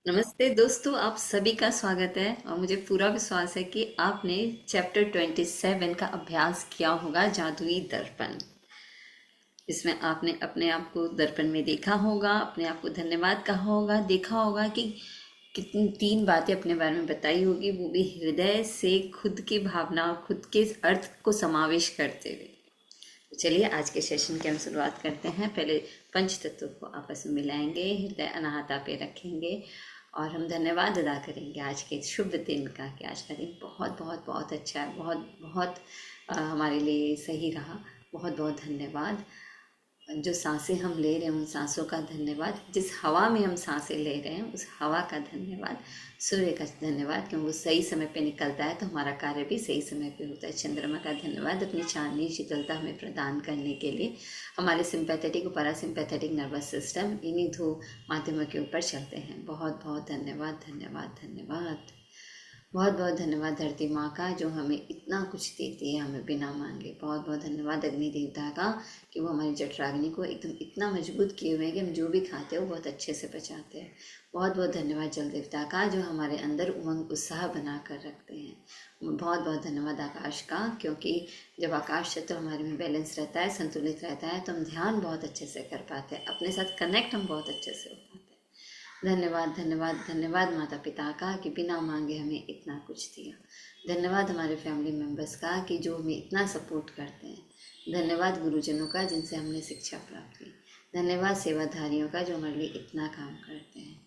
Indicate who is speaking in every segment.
Speaker 1: नमस्ते दोस्तों, आप सभी का स्वागत है और मुझे पूरा विश्वास है कि आपने चैप्टर 27 का अभ्यास किया होगा, जादुई दर्पण। इसमें आपने अपने आप को दर्पण में देखा होगा, अपने आप को धन्यवाद कहा होगा, देखा होगा कि कितनी 3 बातें अपने बारे में बताई होगी, वो भी हृदय से खुद की भावना, खुद के अर्थ को समावेश करते हुए। तो चलिए आज के सेशन की हम शुरुआत करते हैं। पहले पंच तत्वों को आपस में मिलाएंगे, हृदय अनाहता पे रखेंगे और हम धन्यवाद अदा करेंगे आज के शुभ दिन का, कि आज का दिन बहुत बहुत बहुत अच्छा है, बहुत बहुत हमारे लिए सही रहा। बहुत बहुत धन्यवाद। जो सांसें हम ले रहे हैं उन सांसों का धन्यवाद, जिस हवा में हम सांसें ले रहे हैं उस हवा का धन्यवाद, सूर्य का धन्यवाद क्योंकि वो सही समय पे निकलता है तो हमारा कार्य भी सही समय पे होता है। चंद्रमा का धन्यवाद अपनी चांदनी शीतलता हमें प्रदान करने के लिए। हमारे सिंपैथेटिक और पैरासिम्पैथेटिक नर्वस सिस्टम इन्हीं दो माध्यमों के ऊपर चलते हैं। बहुत बहुत धन्यवाद धन्यवाद धन्यवाद। बहुत बहुत धन्यवाद धरती माँ का जो हमें इतना कुछ देती है हमें बिना मांगे। बहुत बहुत धन्यवाद अग्नि देवता का कि वो हमारी जठराग्नि को एकदम इतना मजबूत किए हुए हैं कि हम जो भी खाते हैं वो बहुत अच्छे से पचाते हैं। बहुत बहुत धन्यवाद जल देवता का जो हमारे अंदर उमंग उत्साह बना कर रखते हैं। बहुत बहुत धन्यवाद आकाश का, क्योंकि जब आकाश है तो हमारे में बैलेंस रहता है, संतुलित रहता है, तो हम ध्यान बहुत अच्छे से कर पाते हैं, अपने साथ कनेक्ट हम बहुत अच्छे से हो पाते हैं। धन्यवाद धन्यवाद धन्यवाद माता पिता का कि बिना मांगे हमें इतना कुछ दिया। धन्यवाद हमारे फैमिली मेम्बर्स का कि जो हमें इतना सपोर्ट करते हैं। धन्यवाद गुरुजनों का जिनसे हमने शिक्षा प्राप्त की। धन्यवाद सेवाधारियों का जो हमारे लिए इतना काम करते हैं।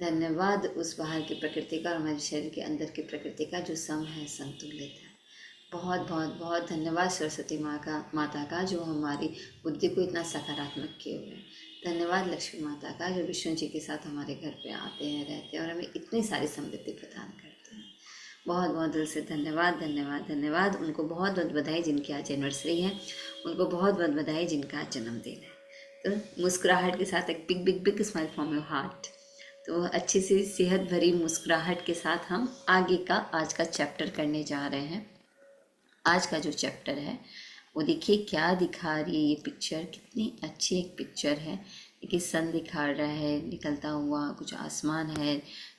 Speaker 1: धन्यवाद उस बाहर की प्रकृति का और हमारे शरीर के अंदर की प्रकृति का जो सम है, संतुलित है। बहुत बहुत बहुत धन्यवाद सरस्वती माँ का, माता का जो हमारी बुद्धि को इतना सकारात्मक किए हुए हैं। धन्यवाद लक्ष्मी माता का जो विष्णु जी के साथ हमारे घर पे आते हैं, रहते हैं और हमें इतनी सारी समृद्धि प्रदान करते हैं। बहुत बहुत दिल से धन्यवाद धन्यवाद धन्यवाद। उनको बहुत बहुत बधाई जिनकी आज एनिवर्सरी है, उनको बहुत बहुत बधाई जिनका आज जन्मदिन है। तो मुस्कुराहट के साथ एक big big big smile from your heart. तो अच्छी सी सेहत भरी मुस्कुराहट के साथ हम आगे का आज का चैप्टर करने जा रहे हैं। आज का जो चैप्टर है वो देखिए क्या दिखा रही है ये पिक्चर, कितनी अच्छी एक पिक्चर है। देखिए सन दिखा रहा है निकलता हुआ, कुछ आसमान है,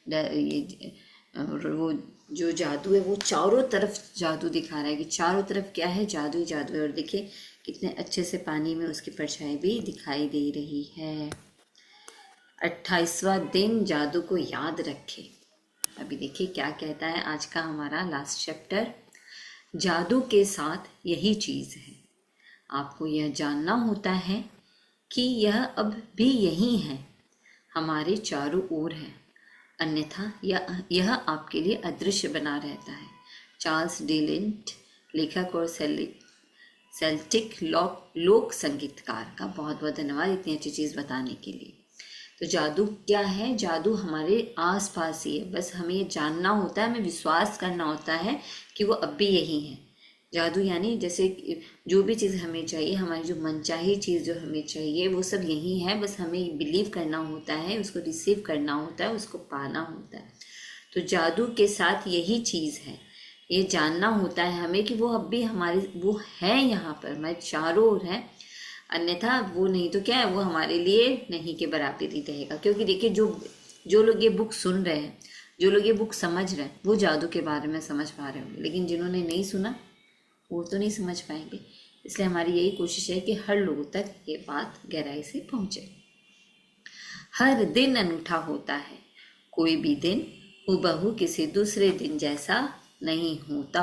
Speaker 1: ये वो जो जादू है वो चारों तरफ जादू दिखा रहा है कि चारों तरफ क्या है, जादू ही जादू है। और देखिए कितने अच्छे से पानी में उसकी परछाई भी दिखाई दे रही है। 28वां दिन जादू को याद रखे। अभी देखिए क्या कहता है आज का हमारा लास्ट चैप्टर। जादू के साथ यही चीज़ है, आपको यह जानना होता है कि यह अब भी यही है, हमारे चारों ओर है, अन्यथा यह आपके लिए अदृश्य बना रहता है। चार्ल्स डिलिंट, लेखक और सेल्टिक लोक संगीतकार का बहुत बहुत धन्यवाद इतनी अच्छी चीज़ बताने के लिए। तो जादू क्या है? जादू हमारे आस पास ही है, बस हमें ये जानना होता है, हमें विश्वास करना होता है कि वो अब भी यही है। जादू यानी जैसे जो भी चीज़ हमें चाहिए, हमारी जो मनचाही चीज़ जो हमें चाहिए वो सब यही है, बस हमें बिलीव करना होता है, उसको रिसीव करना होता है, उसको पाना होता है। तो जादू के साथ यही चीज़ है, ये जानना होता है हमें कि वो अब भी हमारे वो है, यहाँ पर हमारे चारों ओर है, अन्यथा वो नहीं तो क्या है, वो हमारे लिए नहीं के बराबर ही रहेगा। क्योंकि देखिए जो लोग ये बुक सुन रहे हैं, जो लोग ये बुक समझ रहे हैं, वो जादू के बारे में समझ पा रहे होंगे, लेकिन जिन्होंने नहीं सुना वो तो नहीं समझ पाएंगे। इसलिए हमारी यही कोशिश है कि हर लोगों तक ये बात गहराई से पहुंचे। हर दिन अनूठा होता है, कोई भी दिन हूबहू किसी दूसरे दिन जैसा नहीं होता।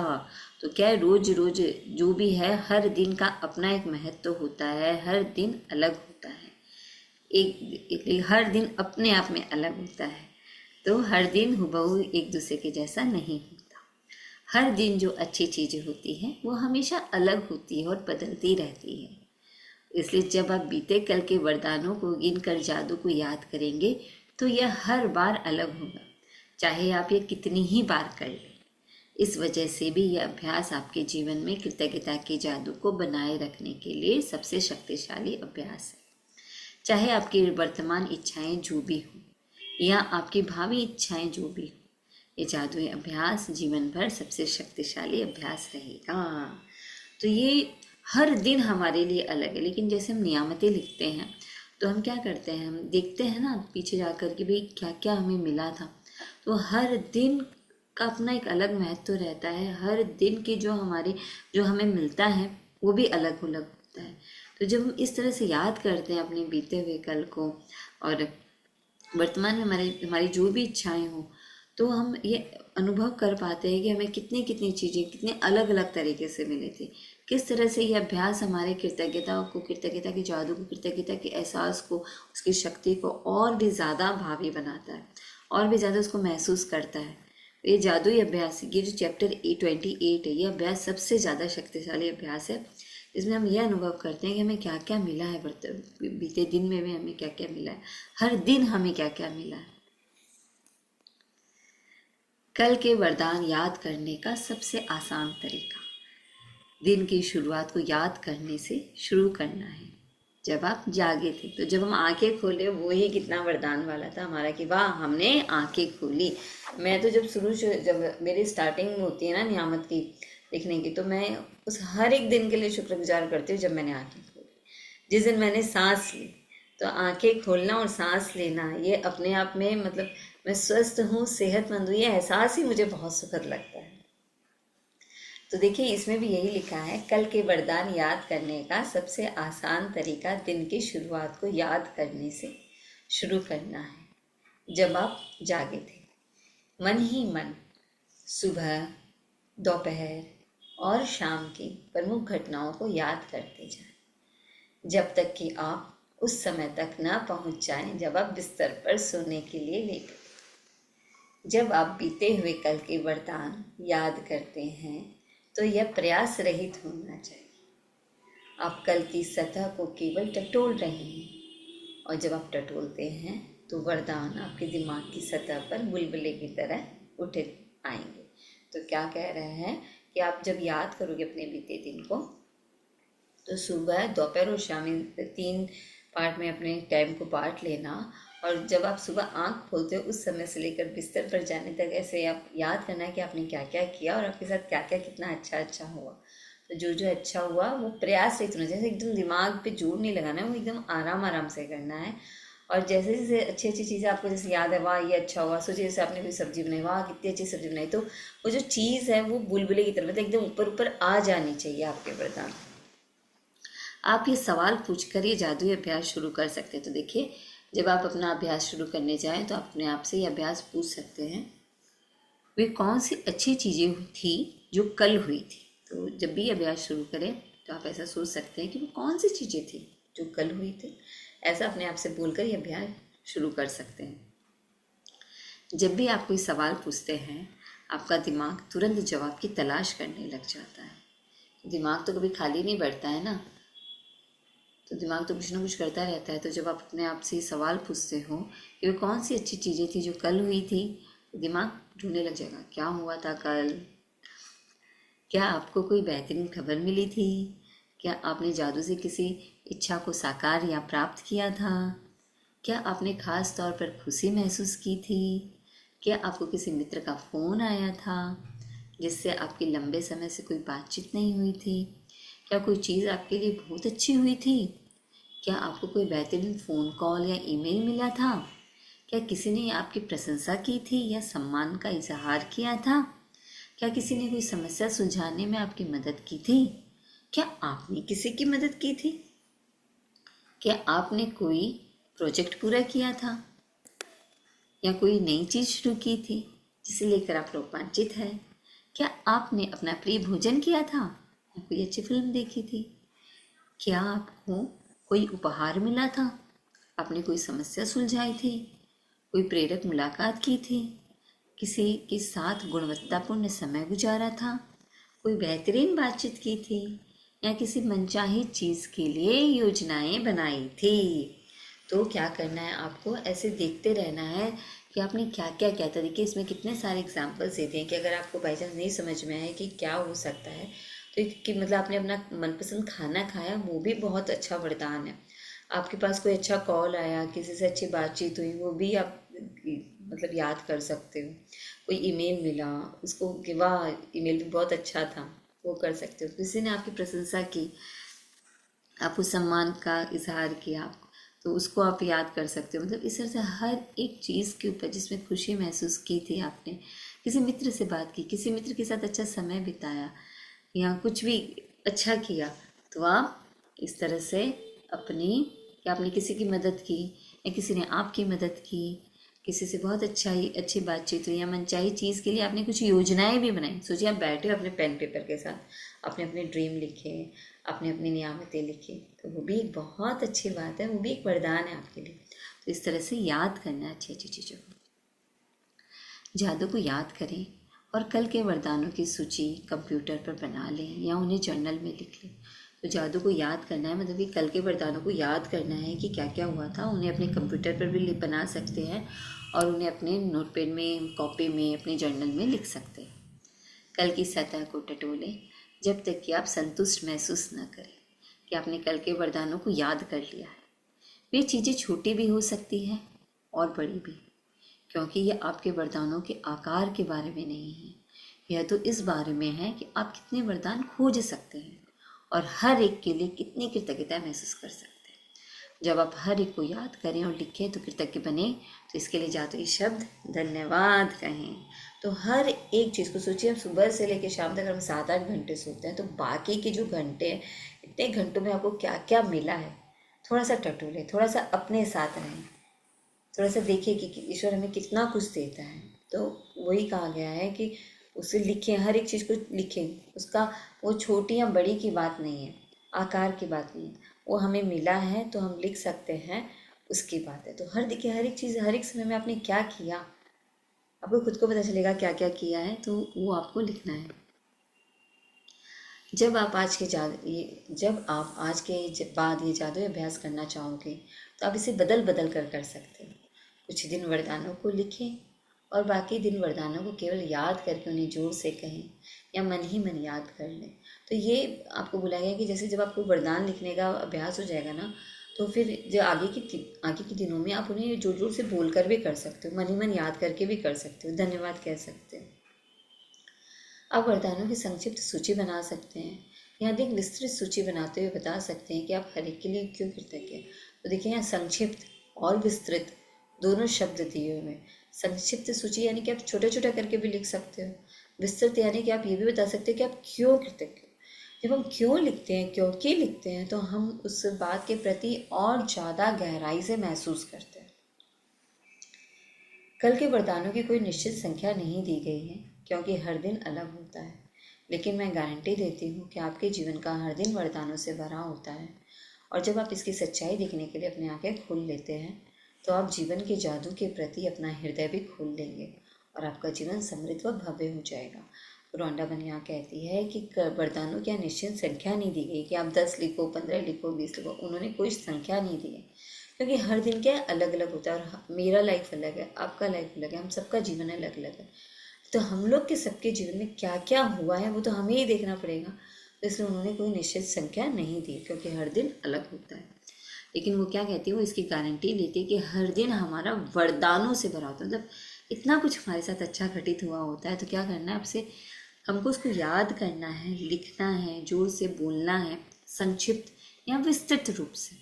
Speaker 1: तो क्या है, रोज रोज जो भी है, हर दिन का अपना एक महत्व होता है, हर दिन अलग होता है, हर दिन अपने आप में अलग होता है। तो हर दिन हूबहू एक दूसरे के जैसा नहीं होता। हर दिन जो अच्छी चीज़ें होती हैं वो हमेशा अलग होती है और बदलती रहती है। इसलिए जब आप बीते कल के वरदानों को गिनकर जादू को याद करेंगे तो यह हर बार अलग होगा, चाहे आप ये कितनी ही बार कर लें। इस वजह से भी यह अभ्यास आपके जीवन में कृतज्ञता के जादू को बनाए रखने के लिए सबसे शक्तिशाली अभ्यास है। चाहे आपकी वर्तमान इच्छाएं जो भी हों या आपकी भावी इच्छाएं जो भी हों, ये जादुई अभ्यास जीवन भर सबसे शक्तिशाली अभ्यास रहेगा। तो ये हर दिन हमारे लिए अलग है, लेकिन जैसे हम नियामतें लिखते हैं तो हम क्या करते हैं, हम देखते हैं ना पीछे जाकर कि भाई क्या क्या हमें मिला था। तो हर दिन का अपना एक अलग महत्व रहता है, हर दिन की जो हमें मिलता है वो भी अलग अलग होता है। तो जब हम इस तरह से याद करते हैं अपने बीते हुए कल को और वर्तमान में हमारी जो भी इच्छाएं हो, तो हम ये अनुभव कर पाते हैं कि हमें कितनी कितनी चीज़ें कितने अलग अलग तरीके से मिली थी। किस तरह से ये अभ्यास हमारे कृतज्ञता के जादू को, कृतज्ञता के एहसास को, उसकी शक्ति को और भी ज़्यादा भावी बनाता है, और भी ज़्यादा उसको महसूस करता है। ये जादुई अभ्यास, ये जो चैप्टर 28 है, ये अभ्यास सबसे ज़्यादा शक्तिशाली अभ्यास है। इसमें हम ये अनुभव करते हैं कि हमें क्या क्या मिला है, बीते दिन में भी हमें क्या क्या मिला है, हर दिन हमें क्या क्या मिला है। कल के वरदान याद करने का सबसे आसान तरीका, दिन की शुरुआत को याद करने से शुरू करना है। जब आप जागे थे, तो जब हम आंखें खोले, वो ही कितना वरदान वाला था हमारा कि वाह हमने आंखें खोली। मैं तो जब मेरी स्टार्टिंग होती है ना नियामत की लिखने की, तो मैं उस हर एक दिन के लिए शुक्रगुजार करती हूँ जब मैंने आंखें खोली। जिस दिन मैंने सांस ली, तो आंखें खोलना और सांस लेना, ये अपने आप में मतलब मैं स्वस्थ हूँ, सेहतमंद हूँ, ये एहसास ही मुझे बहुत सुखद लगता है। तो देखिए इसमें भी यही लिखा है, कल के वरदान याद करने का सबसे आसान तरीका दिन की शुरुआत को याद करने से शुरू करना है। जब आप जागे थे, मन ही मन सुबह, दोपहर और शाम की प्रमुख घटनाओं को याद करते जाएं, जब तक कि आप उस समय तक न पहुंच जाएं जब आप बिस्तर पर सोने के लिए लेटे। जब आप बीते हुए कल के वरदान याद करते हैं, तो यह प्रयास रहित होना चाहिए। आप कल की सतह को केवल टटोल रहे हैं, और जब आप टटोलते हैं तो वरदान आपके दिमाग की सतह पर बुलबुले की तरह उठे आएंगे। तो क्या कह रहे हैं कि आप जब याद करोगे अपने बीते दिन को, तो सुबह, दोपहर और शाम, 3 पार्ट में अपने टाइम को बांट लेना, और जब आप सुबह आंख खोलते हो उस समय से लेकर बिस्तर पर जाने तक ऐसे आप याद करना है कि आपने क्या क्या किया और आपके साथ क्या क्या कितना अच्छा अच्छा हुआ। तो जो जो अच्छा हुआ वो प्रयास रहित होना चाहिए, एकदम दिमाग पे जोर नहीं लगाना है, वो एकदम आराम आराम से करना है। और जैसे जैसे अच्छी अच्छी चीज़ें आपको जैसे याद है, वाह ये अच्छा हुआ, सोचिए जैसे आपने कोई सब्जी बनाई, वाह कितनी अच्छी सब्जी बनाई, तो वो जो चीज़ है वो बुलबुले की तरह मतलब एकदम ऊपर ऊपर आ जानी चाहिए आपके वरदान। आप ये सवाल पूछकर ये जादुई अभ्यास शुरू कर सकते हैं। तो देखिए जब आप अपना अभ्यास शुरू करने जाएं, तो अपने आप से ये अभ्यास पूछ सकते हैं, वे कौन सी अच्छी चीज़ें थी जो कल हुई थी। तो जब भी अभ्यास शुरू करें तो आप ऐसा सोच सकते हैं कि वो कौन सी चीज़ें थी जो कल हुई थी। ऐसा अपने आप से बोलकर ये अभ्यास शुरू कर सकते हैं। जब भी आप कोई सवाल पूछते हैं, आपका दिमाग तुरंत जवाब की तलाश करने लग जाता है। दिमाग तो कभी खाली नहीं बैठता है ना, तो दिमाग तो कुछ ना कुछ करता रहता है। तो जब आप अपने आप से सवाल पूछते हो कि वे कौन सी अच्छी चीज़ें थी जो कल हुई थी, तो दिमाग ढूंढने लग जाएगा क्या हुआ था कल। क्या आपको कोई बेहतरीन खबर मिली थी? क्या आपने जादू से किसी इच्छा को साकार या प्राप्त किया था? क्या आपने खास तौर पर खुशी महसूस की थी? क्या आपको किसी मित्र का फ़ोन आया था जिससे आपकी लंबे समय से कोई बातचीत नहीं हुई थी? क्या कोई चीज़ आपके लिए बहुत अच्छी हुई थी? क्या आपको कोई बेहतरीन फ़ोन कॉल या ईमेल मिला था? क्या किसी ने आपकी प्रशंसा की थी या सम्मान का इजहार किया था? क्या किसी ने कोई समस्या सुलझाने में आपकी मदद की थी? क्या आपने किसी की मदद की थी? क्या आपने कोई प्रोजेक्ट पूरा किया था या कोई नई चीज़ शुरू की थी जिसे लेकर आप रोमांचित हैं? क्या आपने अपना प्रिय भोजन किया था या कोई अच्छी फिल्म देखी थी? क्या आपको कोई उपहार मिला था? आपने कोई समस्या सुलझाई थी? कोई प्रेरक मुलाकात की थी? किसी के साथ गुणवत्तापूर्ण समय गुजारा था? कोई बेहतरीन बातचीत की थी या किसी मनचाही चीज़ के लिए योजनाएं बनाई थी? तो क्या करना है, आपको ऐसे देखते रहना है कि आपने क्या क्या क्या तरीके, इसमें कितने सारे एग्जाम्पल्स देते हैं कि अगर आपको बाई चांस नहीं समझ में आए कि क्या हो सकता है, तो कि मतलब आपने अपना मनपसंद खाना खाया, वो भी बहुत अच्छा वरदान है। आपके पास कोई अच्छा कॉल आया, किसी से अच्छी बातचीत हुई, वो भी आप मतलब याद कर सकते हो। कोई ईमेल मिला, उसको कि वाह ईमेल भी बहुत अच्छा था, वो कर सकते हो। किसी ने आपकी प्रशंसा की, आपको सम्मान का इजहार किया, तो उसको आप याद कर सकते हो। मतलब इस तरह से हर एक चीज़ के ऊपर जिसमें खुशी महसूस की थी आपने, किसी मित्र से बात की, किसी मित्र के साथ अच्छा समय बिताया या कुछ भी अच्छा किया, तो आप इस तरह से अपनी, या आपने किसी की मदद की या किसी ने आपकी मदद की, किसी से बहुत अच्छी बातचीत हुई या मनचाही चीज़ के लिए आपने कुछ योजनाएं भी बनाई। सोचिए आप बैठे हो अपने पेन पेपर के साथ, आपने अपने ड्रीम लिखे, आपने अपनी नियामतें लिखी, तो वो भी एक बहुत अच्छी बात है, वो भी एक वरदान है आपके लिए। तो इस तरह से याद करना अच्छी अच्छी चीज़ों को, जादू को याद करें और कल के वरदानों की सूची कंप्यूटर पर बना लें या उन्हें जर्नल में लिख लें। तो जादू को याद करना है मतलब कि कल के वरदानों को याद करना है कि क्या क्या हुआ था, उन्हें अपने कंप्यूटर पर भी बना सकते हैं और उन्हें अपने नोटपैड में, कॉपी में, अपने जर्नल में लिख सकते हैं। कल की सतह को टटोलें जब तक कि आप संतुष्ट महसूस न करें कि आपने कल के वरदानों को याद कर लिया है। वे चीज़ें छोटी भी हो सकती हैं और बड़ी भी, क्योंकि यह आपके वरदानों के आकार के बारे में नहीं है, यह तो इस बारे में है कि आप कितने वरदान खोज सकते हैं और हर एक के लिए कितनी कृतज्ञता महसूस कर सकते हैं। जब आप हर एक को याद करें और लिखें तो कृतज्ञ बने, तो इसके लिए जादुई शब्द धन्यवाद कहें। तो हर एक चीज़ को सोचिए, हम सुबह से लेकर शाम तक हम 7-8 घंटे सोते हैं, तो बाकी के जो घंटे हैं, इतने घंटों में आपको क्या क्या मिला है, थोड़ा सा टटोलें, थोड़ा सा अपने साथ रहें, थोड़ा सा देखिए कि ईश्वर हमें कितना कुछ देता है। तो वही कहा गया है कि उसे लिखें, हर एक चीज़ को लिखें, उसका वो छोटी या बड़ी की बात नहीं है, आकार की बात नहीं है, वो हमें मिला है तो हम लिख सकते हैं, उसकी बात है। तो देखिए हर एक चीज़, हर एक समय में आपने क्या किया, आपको खुद को पता चलेगा क्या क्या किया है, तो वो आपको लिखना है। जब आप आज के बाद ये जादुई अभ्यास करना चाहोगे, तो आप इसे बदल बदल कर सकते हो। कुछ दिन वरदानों को लिखें और बाकी दिन वरदानों को केवल याद करके उन्हें जोर से कहें या मन ही मन याद कर लें। तो ये आपको बुलाया गया कि जैसे जब आपको वरदान लिखने का अभ्यास हो जाएगा ना, तो फिर जो आगे के दिनों में आप उन्हें जोर जोर से बोल कर भी कर सकते हो, मन ही मन याद करके भी कर सकते हो, धन्यवाद कह सकते हो। आप वरदानों की संक्षिप्त सूची बना सकते हैं या अधिक विस्तृत सूची बनाते हुए बता सकते हैं कि आप हर एक के लिए क्यों कृतज्ञ हैं। तो देखिए यहाँ संक्षिप्त और विस्तृत दोनों शब्द दिए हुए हैं। संक्षिप्त सूची यानी कि आप छोटा छोटा करके भी लिख सकते हो, विस्तृत यानी कि आप ये भी बता सकते हो कि आप क्यों कृतज्ञ हो। जब हम क्यों लिखते हैं, क्योंकि लिखते हैं, तो हम उस बात के प्रति और ज़्यादा गहराई से महसूस करते हैं। कल के वरदानों की कोई निश्चित संख्या नहीं दी गई है, क्योंकि हर दिन अलग होता है, लेकिन मैं गारंटी देती हूँ कि आपके जीवन का हर दिन वरदानों से भरा होता है। और जब आप इसकी सच्चाई देखने के लिए अपनी आंखें खोल लेते हैं, तो आप जीवन के जादू के प्रति अपना हृदय भी खोल लेंगे और आपका जीवन समृद्ध व भव्य हो जाएगा। तो रोंडा बनिया कहती है कि वरदानों की निश्चित संख्या नहीं दी गई कि आप 10 लिखो, 15 लिखो, 20 लिखो, उन्होंने कोई संख्या नहीं दी है, क्योंकि हर दिन क्या है, अलग अलग होता है। और मेरा लाइफ अलग है, आपका लाइफ अलग है, हम सबका जीवन अलग अलग है। तो हम लोग के सबके जीवन में क्या क्या हुआ है वो तो हमें ही देखना पड़ेगा। तो इसलिए उन्होंने कोई निश्चित संख्या नहीं दी, क्योंकि हर दिन अलग होता है। लेकिन वो क्या कहती है, वो इसकी गारंटी लेती है कि हर दिन हमारा वरदानों से भरा होता है। मतलब इतना कुछ हमारे साथ अच्छा घटित हुआ होता है। तो क्या करना है, आपसे हमको उसको याद करना है, लिखना है, जोर से बोलना है, संक्षिप्त या विस्तृत रूप से,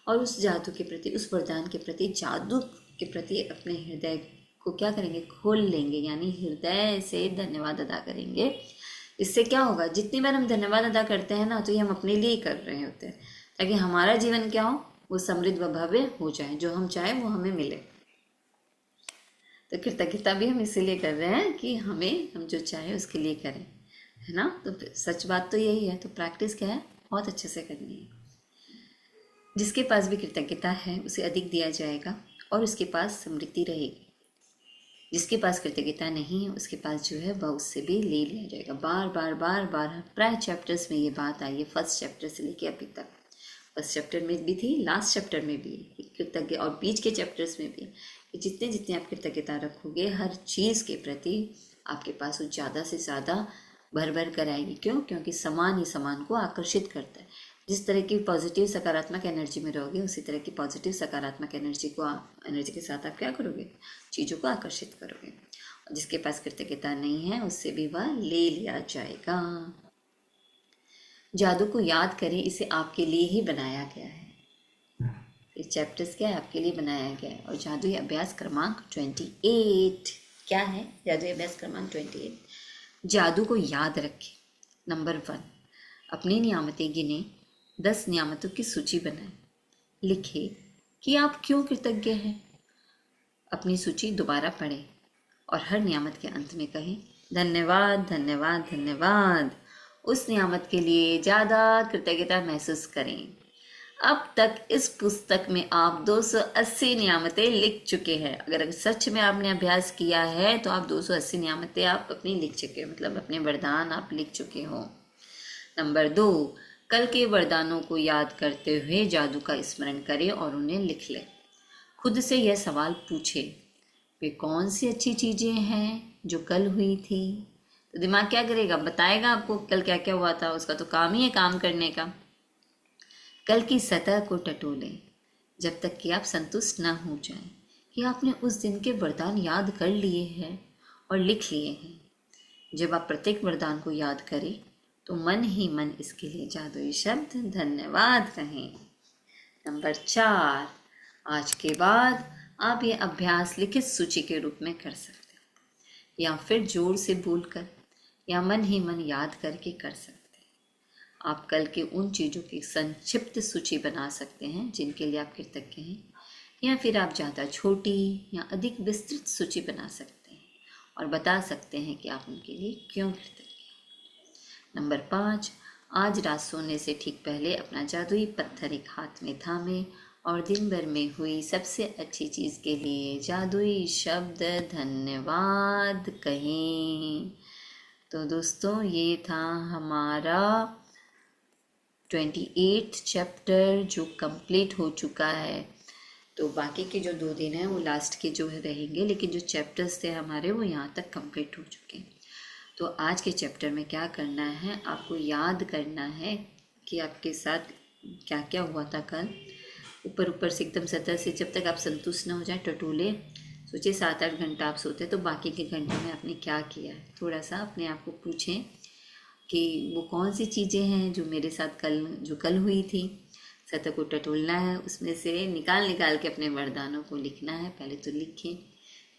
Speaker 1: और उस जादू के प्रति, उस वरदान के प्रति, जादू के प्रति अपने हृदय को क्या करेंगे, खोल लेंगे, यानी हृदय से धन्यवाद अदा करेंगे। इससे क्या होगा, जितनी बार हम धन्यवाद अदा करते हैं ना, तो ये हम अपने लिए ही कर रहे होते हैं, ताकि हमारा जीवन क्या हो, वो समृद्ध व भव्य हो जाए, जो हम चाहें वो हमें मिले। तो कृतज्ञता भी हम इसीलिए कर रहे हैं कि हम जो चाहे उसके लिए करें, है ना। तो सच बात तो यही है। तो प्रैक्टिस क्या है, बहुत अच्छे से करनी है। जिसके पास भी कृतज्ञता है उसे अधिक दिया जाएगा और उसके पास समृद्धि रहेगी। जिसके पास कृतज्ञता नहीं है उसके पास जो है वह उससे भी ले लिया जाएगा। बार बार बार बार प्राय चैप्टर्स में ये बात आई है, फर्स्ट चैप्टर से लेके अभी तक। फर्स्ट चैप्टर में भी थी, लास्ट चैप्टर में भी कृतज्ञ, और बीच के चैप्टर्स में भी कि जितने जितने आप कृतज्ञता रखोगे हर चीज़ के प्रति, आपके पास वो ज़्यादा से ज़्यादा भर भर कर आएगी। क्यों? क्योंकि समान ही समान को आकर्षित करता है। जिस तरह की पॉजिटिव सकारात्मक एनर्जी में रहोगे, उसी तरह की पॉजिटिव सकारात्मक एनर्जी के साथ आप क्या करोगे, चीज़ों को आकर्षित करोगे। और जिसके पास कृतज्ञता नहीं है उससे भी वह ले लिया जाएगा। जादू को याद करें, इसे आपके लिए ही बनाया गया है। ये चैप्टर्स क्या है आपके लिए बनाया गया है। और जादुई अभ्यास क्रमांक 28 क्या है? जादुई अभ्यास क्रमांक 28, जादू को याद रखें। नंबर 1, अपनी नियामतें गिने, 10 नियामतों की सूची बनाएं। लिखे कि आप क्यों कृतज्ञ हैं। अपनी सूची दोबारा पढ़ें और हर नियामत के अंत में कहें धन्यवाद धन्यवाद धन्यवाद। उस नियामत के लिए ज़्यादा कृतज्ञता महसूस करें। अब तक इस पुस्तक में आप 280 नियामतें लिख चुके हैं। अगर सच में आपने अभ्यास किया है तो आप 280 नियामतें आप अपनी लिख चुके हो, मतलब अपने वरदान आप लिख चुके हो। नंबर 2, कल के वरदानों को याद करते हुए जादू का स्मरण करें और उन्हें लिख लें। खुद से यह सवाल पूछे, वे कौन सी अच्छी चीज़ें हैं जो कल हुई थी। तो दिमाग क्या करेगा? बताएगा आपको कल क्या क्या हुआ था। उसका तो काम ही है काम करने का। कल की सतह को टटोलें जब तक कि आप संतुष्ट ना हो जाएं कि आपने उस दिन के वरदान याद कर लिए हैं और लिख लिए हैं। जब आप प्रत्येक वरदान को याद करें तो मन ही मन इसके लिए जादुई शब्द धन्यवाद कहें। नंबर 4, आज के बाद आप ये अभ्यास लिखित सूची के रूप में कर सकते हैं या फिर जोर से बोलकर या मन ही मन याद करके कर सकते हैं। आप कल के उन चीज़ों की संक्षिप्त सूची बना सकते हैं जिनके लिए आप कृतज्ञ हैं, या फिर आप ज़्यादा छोटी या अधिक विस्तृत सूची बना सकते हैं और बता सकते हैं कि आप उनके लिए क्यों कृतज्ञ हैं। नंबर 5, आज रात सोने से ठीक पहले अपना जादुई पत्थर एक हाथ में थामे और दिन भर में हुई सबसे अच्छी चीज़ के लिए जादुई शब्द धन्यवाद कहें। तो दोस्तों, ये था हमारा 28 चैप्टर जो कंप्लीट हो चुका है। तो बाकी के जो 2 दिन हैं वो लास्ट के जो रहेंगे, लेकिन जो चैप्टर्स थे हमारे वो यहाँ तक कंप्लीट हो चुके हैं। तो आज के चैप्टर में क्या करना है, आपको याद करना है कि आपके साथ क्या क्या हुआ था कल। ऊपर ऊपर से एकदम सतह से जब तक आप संतुष्ट न हो जाए टटोले। सोचिए 7-8 घंटा आप सोते तो बाकी के घंटे में आपने क्या किया है। थोड़ा सा अपने आप को पूछें कि वो कौन सी चीज़ें हैं जो मेरे साथ कल हुई थी। सतह को टटोलना है, उसमें से निकाल के अपने वरदानों को लिखना है। पहले तो लिखें,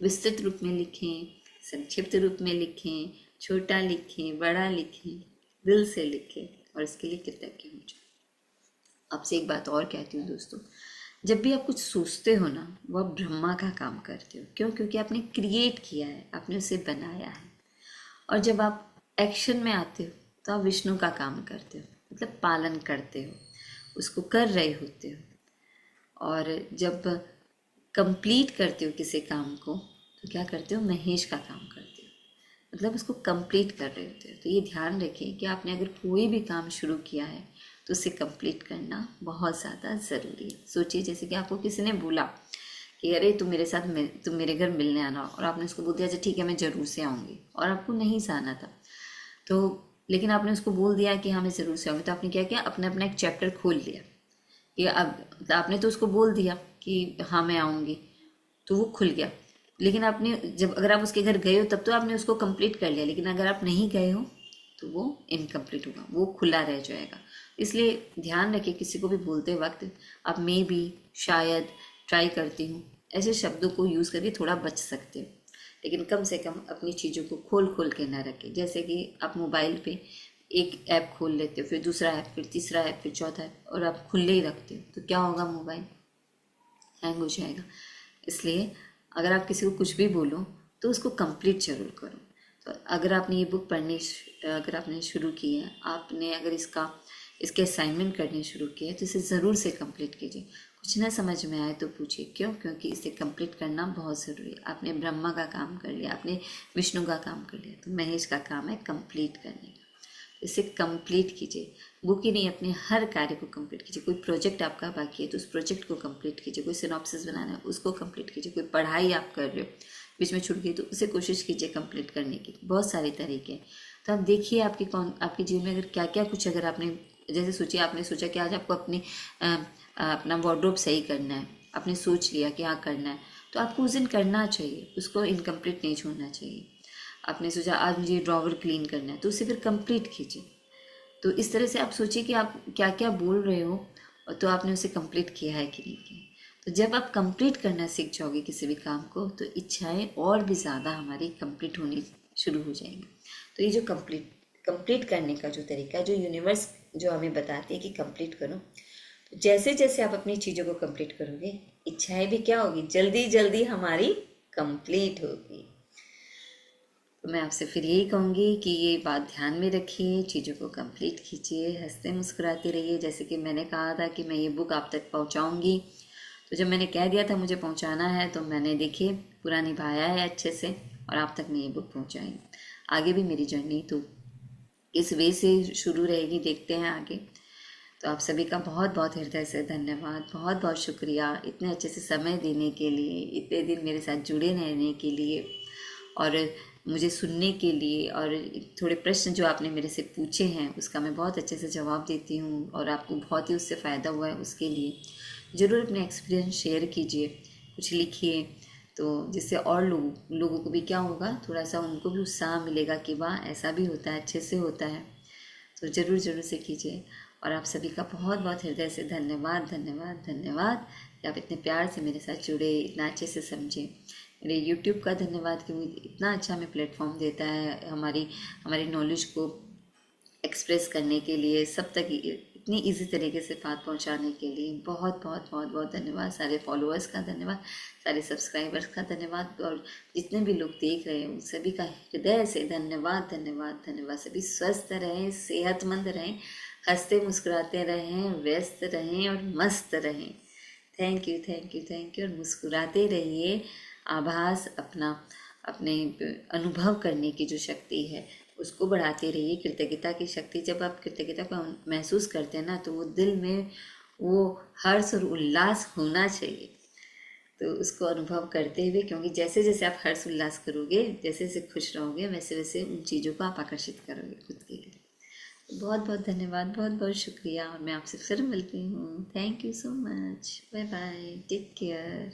Speaker 1: विस्तृत रूप में लिखें, संक्षिप्त रूप में लिखें, छोटा लिखें, बड़ा लिखें, दिल से लिखें और इसके लिए कृतज्ञ हो जाए। आपसे एक बात और कहती हूँ दोस्तों, जब भी आप कुछ सोचते हो ना, वो आप ब्रह्मा का काम करते हो। क्यों? क्योंकि आपने क्रिएट किया है, आपने उसे बनाया है। और जब आप एक्शन में आते हो तो आप विष्णु का काम करते हो, मतलब पालन करते हो, उसको कर रहे होते हो। और जब कंप्लीट करते हो किसी काम को तो क्या करते हो? महेश का काम करते हो, मतलब उसको कंप्लीट कर रहे होते हो। तो ये ध्यान रखें कि आपने अगर कोई भी काम शुरू किया है तो उसे कंप्लीट करना बहुत ज़्यादा ज़रूरी है। सोचिए जैसे कि आपको किसी ने बोला कि अरे तुम मेरे घर मिलने आना, और आपने उसको बोल दिया अच्छा ठीक है मैं ज़रूर से आऊँगी, और आपको नहीं से आना था। तो लेकिन आपने उसको बोल दिया कि हाँ मैं ज़रूर से आऊँगी, तो आपने क्या किया? अपना एक चैप्टर खोल लिया कि अब आपने तो उसको बोल दिया कि हाँ मैं आऊँगी, तो वो खुल गया। लेकिन आपने अगर आप उसके घर गए हो तब तो आपने उसको कंप्लीट कर लिया, लेकिन अगर आप नहीं गए हो तो वो इनकम्प्लीट होगा, वो खुला रह जाएगा। इसलिए ध्यान रखिए किसी को भी बोलते वक्त आप मे बी, शायद, ट्राई करती हूँ ऐसे शब्दों को यूज़ करके थोड़ा बच सकते हो। लेकिन कम से कम अपनी चीज़ों को खोल के ना रखें। जैसे कि आप मोबाइल पे एक ऐप खोल लेते हो, फिर दूसरा ऐप, फिर तीसरा ऐप, फिर चौथा ऐप, और आप खुले ही रखते हो तो क्या होगा? मोबाइल हैंग हो जाएगा। इसलिए अगर आप किसी को कुछ भी बोलो तो उसको कंप्लीट जरूर करो। तो अगर आपने ये बुक अगर आपने शुरू की है, आपने अगर इसके असाइनमेंट करने शुरू किए हैं तो इसे ज़रूर से कंप्लीट कीजिए। कुछ ना समझ में आए तो पूछिए क्यों, क्योंकि इसे कंप्लीट करना बहुत ज़रूरी है। आपने ब्रह्मा का काम कर लिया, आपने विष्णु का काम कर लिया, तो महेश का काम है कंप्लीट करने का। इसे कंप्लीट कीजिए, बुक ही नहीं अपने हर कार्य को कंप्लीट कीजिए। कोई प्रोजेक्ट आपका बाकी है तो उस प्रोजेक्ट को कंप्लीट कीजिए, कोई सिनॉप्सिस बनाना है उसको कंप्लीट कीजिए, कोई पढ़ाई आप कर रहे हो बीच में छूट गई तो उसे कोशिश कीजिए कंप्लीट करने की। बहुत सारे तरीके हैं। तो आप देखिए आपके जीवन में अगर क्या क्या कुछ, अगर आपने जैसे सोचिए, आपने सोचा कि आज आपको अपना वार्डरोब सही करना है, आपने सोच लिया कि हाँ करना है, तो आपको उस दिन करना चाहिए, उसको इनकम्प्लीट नहीं छोड़ना चाहिए। आपने सोचा आज मुझे ड्रॉवर क्लीन करना है तो उसे फिर कंप्लीट कीजिए। तो इस तरह से आप सोचिए कि आप क्या क्या बोल रहे हो और तो आपने उसे कंप्लीट किया है कि नहीं किया। तो जब आप कंप्लीट करना सीख जाओगे किसी भी काम को, तो इच्छाएं और भी ज़्यादा हमारी कंप्लीट होनी शुरू हो जाएंगी। तो ये जो कंप्लीट करने का जो तरीका, जो यूनिवर्स जो हमें बताती है कि कंप्लीट करो, तो जैसे जैसे आप अपनी चीज़ों को कंप्लीट करोगे, इच्छाएं भी क्या होगी, जल्दी जल्दी हमारी कंप्लीट होगी। तो मैं आपसे फिर यही कहूँगी कि ये बात ध्यान में रखिए, चीज़ों को कंप्लीट कीजिए, हंसते मुस्कुराते रहिए। जैसे कि मैंने कहा था कि मैं ये बुक आप तक पहुँचाऊँगी, तो जब मैंने कह दिया था मुझे पहुँचाना है, तो मैंने देखिए पूरा निभाया है अच्छे से, और आप तक मैं ये बुक पहुँचाई। आगे भी मेरी जर्नी तो इस वे से शुरू रहेगी, देखते हैं आगे। तो आप सभी का बहुत बहुत हृदय से धन्यवाद, बहुत बहुत शुक्रिया इतने अच्छे से समय देने के लिए, इतने दिन मेरे साथ जुड़े रहने के लिए, और मुझे सुनने के लिए, और थोड़े प्रश्न जो आपने मेरे से पूछे हैं उसका मैं बहुत अच्छे से जवाब देती हूँ, और आपको बहुत ही उससे फ़ायदा हुआ है। उसके लिए ज़रूर अपने एक्सपीरियंस शेयर कीजिए, कुछ लिखिए, तो जिससे और लोगों को भी क्या होगा, थोड़ा सा उनको भी उत्साह मिलेगा कि वाह ऐसा भी होता है, अच्छे से होता है। तो ज़रूर ज़रूर से कीजिए। और आप सभी का बहुत बहुत हृदय से धन्यवाद धन्यवाद धन्यवाद कि आप इतने प्यार से मेरे साथ जुड़े, इतना अच्छे से समझे। मेरे यूट्यूब का धन्यवाद कि मुझे इतना अच्छा हमें प्लेटफॉर्म देता है हमारी नॉलेज को एक्सप्रेस करने के लिए, सब तक इतनी इजी तरीके से बात पहुंचाने के लिए बहुत बहुत बहुत बहुत धन्यवाद। सारे फॉलोअर्स का धन्यवाद, सारे सब्सक्राइबर्स का धन्यवाद, और जितने भी लोग देख रहे हैं उन सभी का हृदय से धन्यवाद धन्यवाद धन्यवाद। सभी स्वस्थ रहें, सेहतमंद रहें, हंसते मुस्कुराते रहें, व्यस्त रहें और मस्त रहें। Thank you thank you thank you. और मुस्कुराते रहिए। आभास अपने अनुभव करने की जो शक्ति है उसको बढ़ाते रहिए। कृतज्ञता की शक्ति, जब आप कृतज्ञता को महसूस करते हैं ना, तो वो दिल में वो हर्ष और उल्लास होना चाहिए। तो उसको अनुभव करते हुए, क्योंकि जैसे जैसे आप हर्ष उल्लास करोगे, जैसे जैसे खुश रहोगे, वैसे वैसे उन चीज़ों को आप आकर्षित करोगे खुद के लिए। बहुत बहुत धन्यवाद, बहुत बहुत शुक्रिया, और मैं आपसे फिर मिलती हूँ। Thank you so much, bye bye, take care.